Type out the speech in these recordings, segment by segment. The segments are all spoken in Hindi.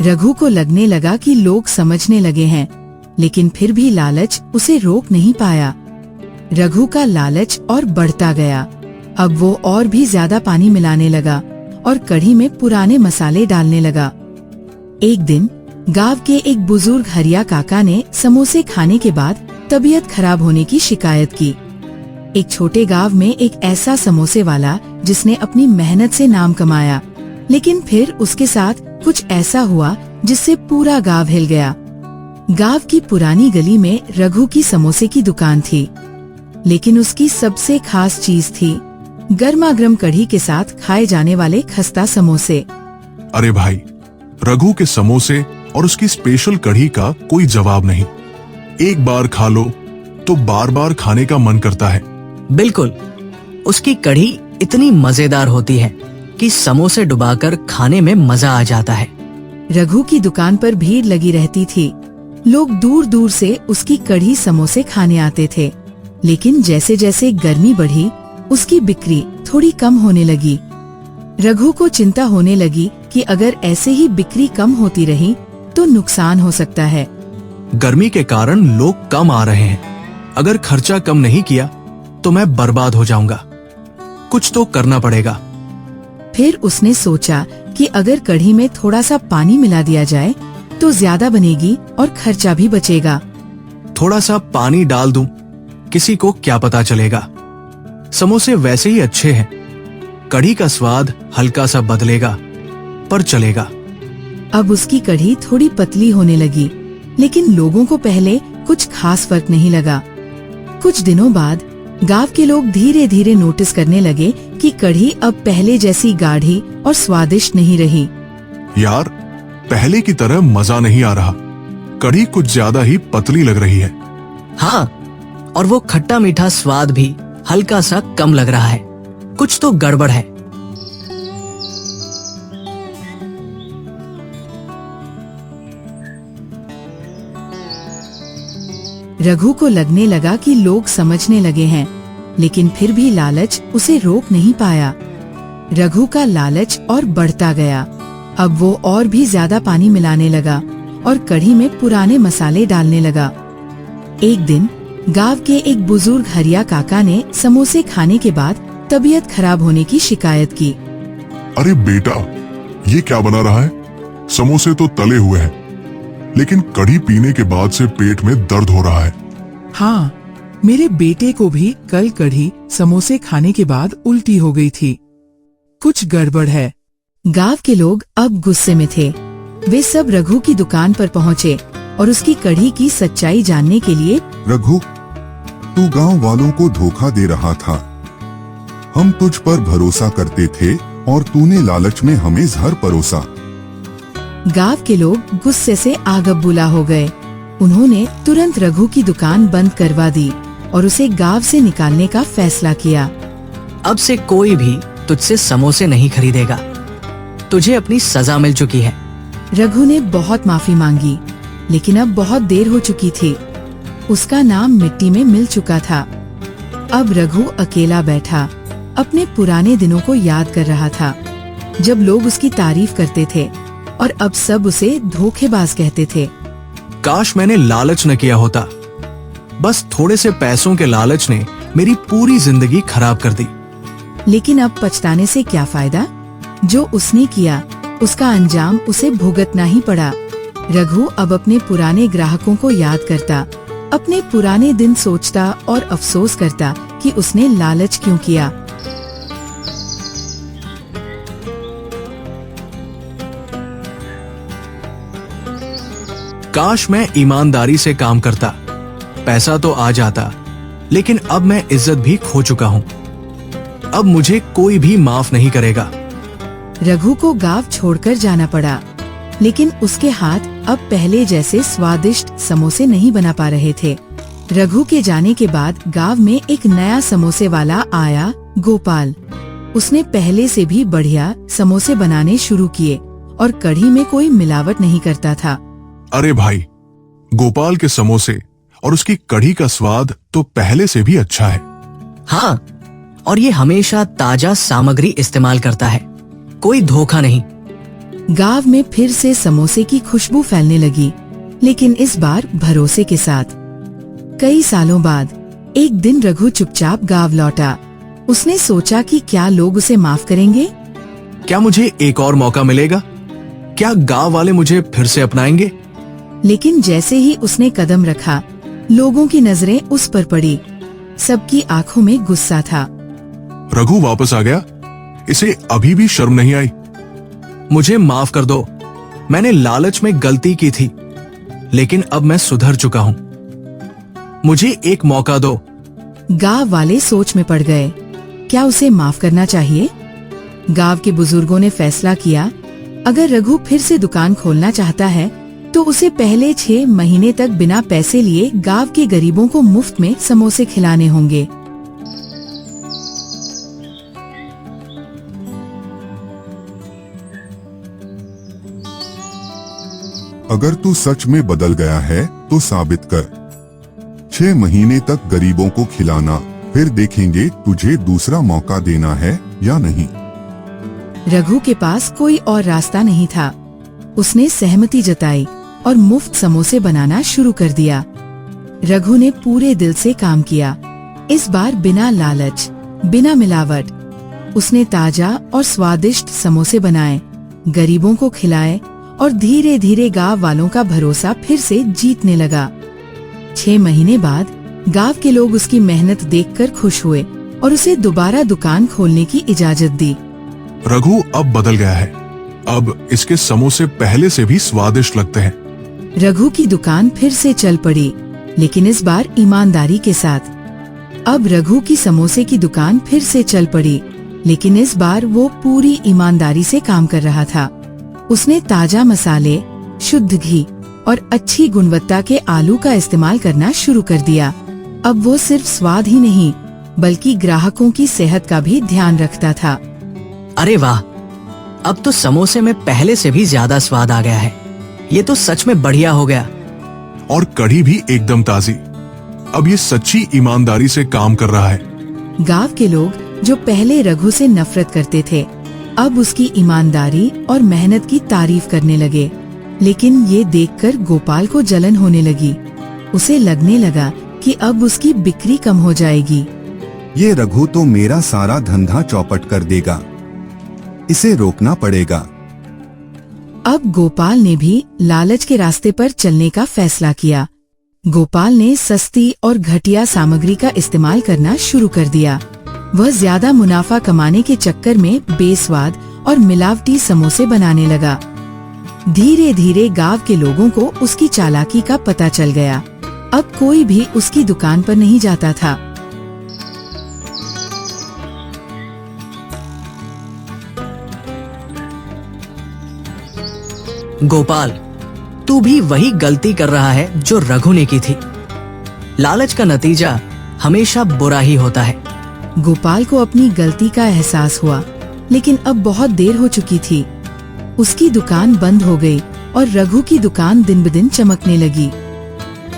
रघु को लगने लगा कि लोग समझने लगे हैं, लेकिन फिर भी लालच उसे रोक नहीं पाया। रघु का लालच और बढ़ता गया। अब वो और भी ज्यादा पानी मिलाने लगा और कढ़ी में पुराने मसाले डालने लगा। एक दिन गांव के एक बुजुर्ग हरिया काका ने समोसे खाने के बाद तबीयत खराब होने की शिकायत की। एक छोटे गांव में एक ऐसा समोसे वाला जिसने अपनी मेहनत से नाम कमाया, लेकिन फिर उसके साथ कुछ ऐसा हुआ जिससे पूरा गांव हिल गया। गांव की पुरानी गली में रघु की समोसे की दुकान थी, लेकिन उसकी सबसे खास चीज थी गर्मा-गर्म कढ़ी के साथ खाए जाने वाले खस्ता समोसे। अरे भाई, रघु के समोसे और उसकी स्पेशल कढ़ी का कोई जवाब नहीं। एक बार खा लो तो बार बार खाने का मन करता है। बिल्कुल, उसकी कढ़ी इतनी मजेदार होती है कि समोसे डुबाकर खाने में मजा आ जाता है। रघु की दुकान पर भीड़ लगी रहती थी। लोग दूर दूर से उसकी कढ़ी समोसे खाने आते थे, लेकिन जैसे जैसे गर्मी बढ़ी उसकी बिक्री थोड़ी कम होने लगी। रघु को चिंता होने लगी कि अगर ऐसे ही बिक्री कम होती रही तो नुकसान हो सकता है। गर्मी के कारण लोग कम आ रहे हैं। अगर खर्चा कम नहीं किया तो मैं बर्बाद हो जाऊंगा। कुछ तो करना पड़ेगा। फिर उसने सोचा कि अगर कढ़ी में थोड़ा सा पानी मिला दिया जाए तो ज्यादा बनेगी और खर्चा भी बचेगा। थोड़ा सा पानी डाल दूं, किसी को क्या पता चलेगा। समोसे वैसे ही अच्छे हैं। कढ़ी का स्वाद हल्का सा बदलेगा, पर चलेगा। अब उसकी कढ़ी थोड़ी पतली होने लगी, लेकिन लोगों को पहले कुछ खास फर्क नहीं लगा। कुछ दिनों बाद गांव के लोग धीरे धीरे नोटिस करने लगे कि कढ़ी अब पहले जैसी गाढ़ी और स्वादिष्ट नहीं रही। यार, पहले की तरह मजा नहीं आ रहा। कढ़ी कुछ ज्यादा ही पतली लग रही है। हाँ, और वो खट्टा मीठा स्वाद भी हल्का सा कम लग रहा है। कुछ तो गड़बड़ है। रघु को लगने लगा कि लोग समझने लगे हैं, लेकिन फिर भी लालच उसे रोक नहीं पाया। रघु का लालच और बढ़ता गया। अब वो और भी ज्यादा पानी मिलाने लगा और कढ़ी में पुराने मसाले डालने लगा। एक दिन गांव के एक बुजुर्ग हरिया काका ने समोसे खाने के बाद तबीयत खराब होने की शिकायत की। अरे बेटा, ये क्या बना रहा है? समोसे तो तले हुए हैं, लेकिन कढ़ी पीने के बाद से पेट में दर्द हो रहा है। हाँ, मेरे बेटे को भी कल कढ़ी समोसे खाने के बाद उल्टी हो गई थी। कुछ गड़बड़ है। गांव के लोग अब गुस्से में थे। वे सब रघु की दुकान पर पहुँचे और उसकी कढ़ी की सच्चाई जानने के लिए। रघु, तू गांव वालों को धोखा दे रहा था। हम तुझ पर भरोसा करते थे और तूने लालच में हमें जहर परोसा। गांव के लोग गुस्से से आग बबूला हो गए। उन्होंने तुरंत रघु की दुकान बंद करवा दी और उसे गांव से निकालने का फैसला किया। अब से कोई भी तुझसे समोसे नहीं खरीदेगा। तुझे अपनी सजा मिल चुकी है। रघु ने बहुत माफी मांगी, लेकिन अब बहुत देर हो चुकी थी। उसका नाम मिट्टी में मिल चुका था। अब रघु अकेला बैठा अपने पुराने दिनों को याद कर रहा था, जब लोग उसकी तारीफ करते थे और अब सब उसे धोखेबाज कहते थे। काश मैंने लालच न किया होता। बस थोड़े से पैसों के लालच ने मेरी पूरी जिंदगी खराब कर दी। लेकिन अब पछताने से क्या फायदा? जो उसने किया उसका अंजाम उसे भुगतना ही पड़ा। रघु अब अपने पुराने ग्राहकों को याद करता, अपने पुराने दिन सोचता और अफसोस करता कि उसने लालच क्यों किया। काश मैं ईमानदारी से काम करता, पैसा तो आ जाता, लेकिन अब मैं इज्जत भी खो चुका हूँ। अब मुझे कोई भी माफ नहीं करेगा। रघु को गांव छोड़कर जाना पड़ा, लेकिन उसके हाथ अब पहले जैसे स्वादिष्ट समोसे नहीं बना पा रहे थे। रघु के जाने के बाद गांव में एक नया समोसे वाला आया, गोपाल। उसने पहले से भी बढ़िया समोसे बनाने शुरू किए और कढ़ी में कोई मिलावट नहीं करता था। अरे भाई, गोपाल के समोसे और उसकी कढ़ी का स्वाद तो पहले से भी अच्छा है। हाँ, और ये हमेशा ताजा सामग्री इस्तेमाल करता है, कोई धोखा नहीं। गांव में फिर से समोसे की खुशबू फैलने लगी, लेकिन इस बार भरोसे के साथ। कई सालों बाद एक दिन रघु चुपचाप गांव लौटा। उसने सोचा कि क्या लोग उसे माफ करेंगे। क्या मुझे एक और मौका मिलेगा? क्या गांव वाले मुझे फिर से अपनाएंगे? लेकिन जैसे ही उसने कदम रखा, लोगों की नजरें उस पर पड़ी। सबकी आंखों में गुस्सा था। रघु वापस आ गया? इसे अभी भी शर्म नहीं आई? मुझे माफ कर दो। मैंने लालच में गलती की थी, लेकिन अब मैं सुधर चुका हूँ। मुझे एक मौका दो। गांव वाले सोच में पड़ गए। क्या उसे माफ करना चाहिए? गांव के बुजुर्गों ने फैसला किया, अगर रघु फिर से दुकान खोलना चाहता है तो उसे पहले 6 महीने तक बिना पैसे लिए गांव के गरीबों को मुफ्त में समोसे खिलाने होंगे। अगर तू सच में बदल गया है तो साबित कर। 6 महीने तक गरीबों को खिलाना, फिर देखेंगे तुझे दूसरा मौका देना है या नहीं। रघु के पास कोई और रास्ता नहीं था। उसने सहमति जताई और मुफ्त समोसे बनाना शुरू कर दिया। रघु ने पूरे दिल से काम किया, इस बार बिना लालच, बिना मिलावट। उसने ताजा और स्वादिष्ट समोसे बनाए, गरीबों को खिलाए और धीरे धीरे गांव वालों का भरोसा फिर से जीतने लगा। 6 महीने बाद गांव के लोग उसकी मेहनत देखकर खुश हुए और उसे दोबारा दुकान खोलने की इजाजत दी। रघु अब बदल गया है। अब इसके समोसे पहले से भी स्वादिष्ट लगते हैं। रघु की दुकान फिर से चल पड़ी, लेकिन इस बार ईमानदारी के साथ। अब रघु की समोसे की दुकान फिर से चल पड़ी, लेकिन इस बार वो पूरी ईमानदारी से काम कर रहा था। उसने ताजा मसाले, शुद्ध घी और अच्छी गुणवत्ता के आलू का इस्तेमाल करना शुरू कर दिया। अब वो सिर्फ स्वाद ही नहीं, बल्कि ग्राहकों की सेहत का भी ध्यान रखता था। अरे वाह, अब तो समोसे में पहले से भी ज्यादा स्वाद आ गया है। ये तो सच में बढ़िया हो गया। और कढ़ी भी एकदम ताजी। अब ये सच्ची ईमानदारी से काम कर रहा है। गांव के लोग जो पहले रघु से नफरत करते थे, अब उसकी ईमानदारी और मेहनत की तारीफ करने लगे। लेकिन ये देखकर गोपाल को जलन होने लगी। उसे लगने लगा कि अब उसकी बिक्री कम हो जाएगी। ये रघु तो मेरा सारा धंधा चौपट कर देगा। इसे रोकना पड़ेगा। अब गोपाल ने भी लालच के रास्ते पर चलने का फैसला किया। गोपाल ने सस्ती और घटिया सामग्री का इस्तेमाल करना शुरू कर दिया। वह ज्यादा मुनाफा कमाने के चक्कर में बेस्वाद और मिलावटी समोसे बनाने लगा। धीरे धीरे गांव के लोगों को उसकी चालाकी का पता चल गया। अब कोई भी उसकी दुकान पर नहीं जाता था। गोपाल, तू भी वही गलती कर रहा है जो रघु ने की थी। लालच का नतीजा हमेशा बुरा ही होता है। गोपाल को अपनी गलती का एहसास हुआ, लेकिन अब बहुत देर हो चुकी थी। उसकी दुकान बंद हो गई और रघु की दुकान दिन ब दिन चमकने लगी।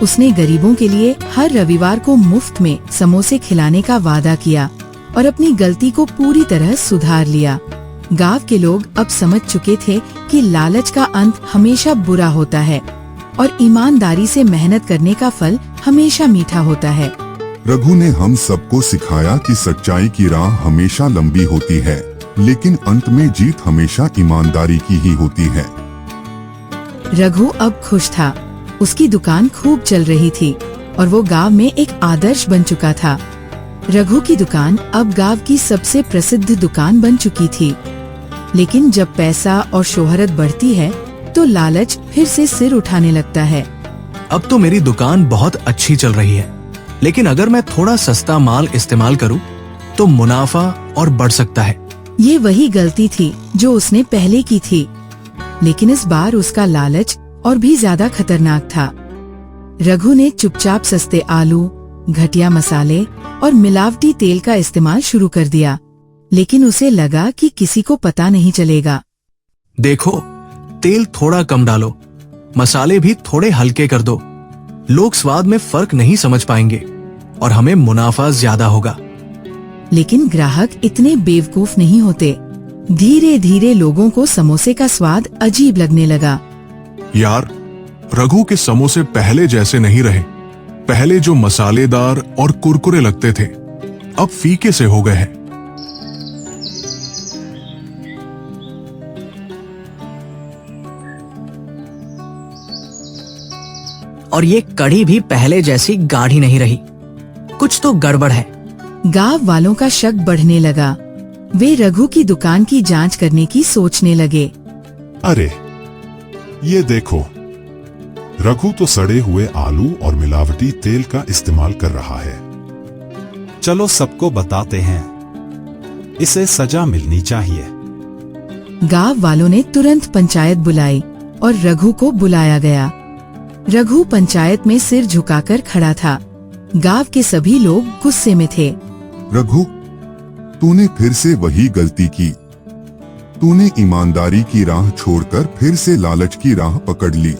उसने गरीबों के लिए हर रविवार को मुफ्त में समोसे खिलाने का वादा किया और अपनी गलती को पूरी तरह सुधार लिया। गांव के लोग अब समझ चुके थे कि लालच का अंत हमेशा बुरा होता है और ईमानदारी से मेहनत करने का फल हमेशा मीठा होता है। रघु ने हम सबको सिखाया कि सच्चाई की राह हमेशा लंबी होती है, लेकिन अंत में जीत हमेशा ईमानदारी की ही होती है। रघु अब खुश था। उसकी दुकान खूब चल रही थी और वो गांव में एक आदर्श बन चुका था। रघु की दुकान अब गांव की सबसे प्रसिद्ध दुकान बन चुकी थी। लेकिन जब पैसा और शोहरत बढ़ती है तो लालच फिर से सिर उठाने लगता है। अब तो मेरी दुकान बहुत अच्छी चल रही है, लेकिन अगर मैं थोड़ा सस्ता माल इस्तेमाल करूं तो मुनाफा और बढ़ सकता है। ये वही गलती थी जो उसने पहले की थी, लेकिन इस बार उसका लालच और भी ज्यादा खतरनाक था। रघु ने चुपचाप सस्ते आलू, घटिया मसाले और मिलावटी तेल का इस्तेमाल शुरू कर दिया, लेकिन उसे लगा कि किसी को पता नहीं चलेगा। देखो, तेल थोड़ा कम डालो, मसाले भी थोड़े हल्के कर दो। लोग स्वाद में फर्क नहीं समझ पाएंगे और हमें मुनाफा ज्यादा होगा। लेकिन ग्राहक इतने बेवकूफ नहीं होते। धीरे धीरे लोगों को समोसे का स्वाद अजीब लगने लगा। यार, रघु के समोसे पहले जैसे नहीं रहे। पहले जो मसालेदार और कुरकुरे लगते थे, अब फीके से हो गए हैं। और ये कढ़ी भी पहले जैसी गाढ़ी नहीं रही। कुछ तो गड़बड़ है। गांव वालों का शक बढ़ने लगा। वे रघु की दुकान की जांच करने की सोचने लगे। अरे, ये देखो, रघु तो सड़े हुए आलू और मिलावटी तेल का इस्तेमाल कर रहा है। चलो सबको बताते हैं, इसे सजा मिलनी चाहिए। गांव वालों ने तुरंत पंचायत बुलाई और रघु को बुलाया गया। रघु पंचायत में सिर झुकाकर खड़ा था। गांव के सभी लोग गुस्से में थे। रघु, तूने फिर से वही गलती की। तूने ईमानदारी की राह छोड़कर फिर से लालच की राह पकड़ ली।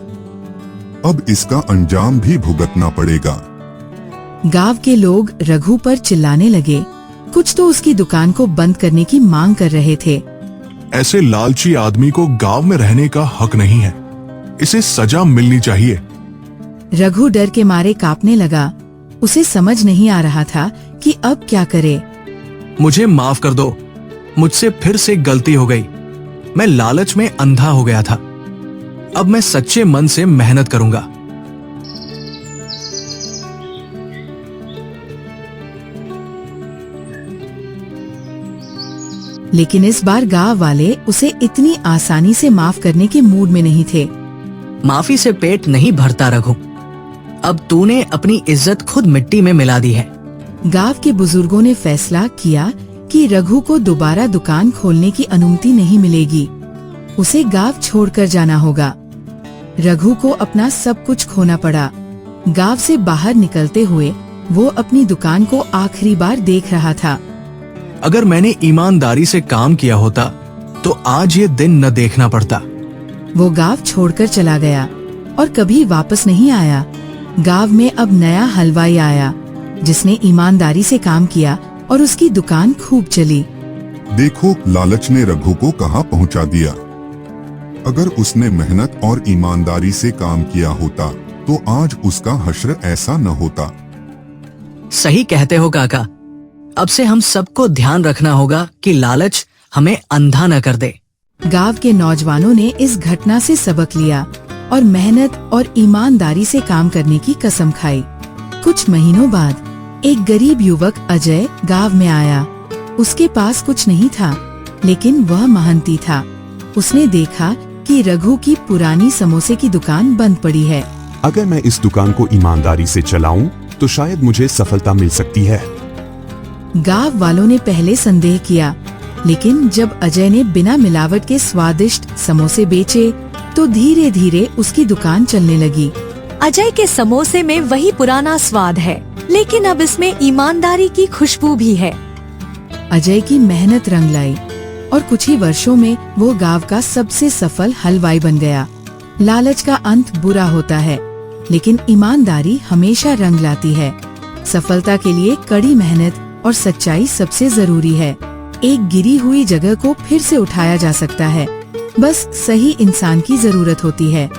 अब इसका अंजाम भी भुगतना पड़ेगा। गांव के लोग रघु पर चिल्लाने लगे। कुछ तो उसकी दुकान को बंद करने की मांग कर रहे थे। ऐसे लालची आदमी को गांव में रहने का हक नहीं है। इसे सजा मिलनी चाहिए। रघु डर के मारे कांपने लगा। उसे समझ नहीं आ रहा था कि अब क्या करे। मुझे माफ कर दो, मुझसे फिर से गलती हो गई। मैं लालच में अंधा हो गया था। अब मैं सच्चे मन से मेहनत करूंगा। लेकिन इस बार गांव वाले उसे इतनी आसानी से माफ करने के मूड में नहीं थे। माफी से पेट नहीं भरता रघु। अब तूने अपनी इज्जत खुद मिट्टी में मिला दी है। गांव के बुजुर्गों ने फैसला किया कि रघु को दोबारा दुकान खोलने की अनुमति नहीं मिलेगी। उसे गांव छोड़कर जाना होगा। रघु को अपना सब कुछ खोना पड़ा। गांव से बाहर निकलते हुए वो अपनी दुकान को आखिरी बार देख रहा था। अगर मैंने ईमानदारी से काम किया होता तो आज ये दिन न देखना पड़ता। वो गांव छोड़कर चला गया और कभी वापस नहीं आया। गांव में अब नया हलवाई आया जिसने ईमानदारी से काम किया और उसकी दुकान खूब चली। देखो, लालच ने रघु को कहाँ पहुँचा दिया। अगर उसने मेहनत और ईमानदारी से काम किया होता तो आज उसका हश्र ऐसा न होता। सही कहते हो काका। अब से हम सबको ध्यान रखना होगा कि लालच हमें अंधा न कर दे। गांव के नौजवानों ने इस घटना से सबक लिया और मेहनत और ईमानदारी से काम करने की कसम खाई। कुछ महीनों बाद एक गरीब युवक अजय गांव में आया। उसके पास कुछ नहीं था, लेकिन वह मेहनती था। उसने देखा कि रघु की पुरानी समोसे की दुकान बंद पड़ी है। अगर मैं इस दुकान को ईमानदारी से चलाऊं तो शायद मुझे सफलता मिल सकती है। गांव वालों ने पहले संदेह किया, लेकिन जब अजय ने बिना मिलावट के स्वादिष्ट समोसे बेचे तो धीरे धीरे उसकी दुकान चलने लगी। अजय के समोसे में वही पुराना स्वाद है, लेकिन अब इसमें ईमानदारी की खुशबू भी है। अजय की मेहनत रंग लाई और कुछ ही वर्षों में वो गांव का सबसे सफल हलवाई बन गया। लालच का अंत बुरा होता है, लेकिन ईमानदारी हमेशा रंग लाती है। सफलता के लिए कड़ी मेहनत और सच्चाई सबसे जरूरी है। एक गिरी हुई जगह को फिर से उठाया जा सकता है, बस सही इंसान की जरूरत होती है।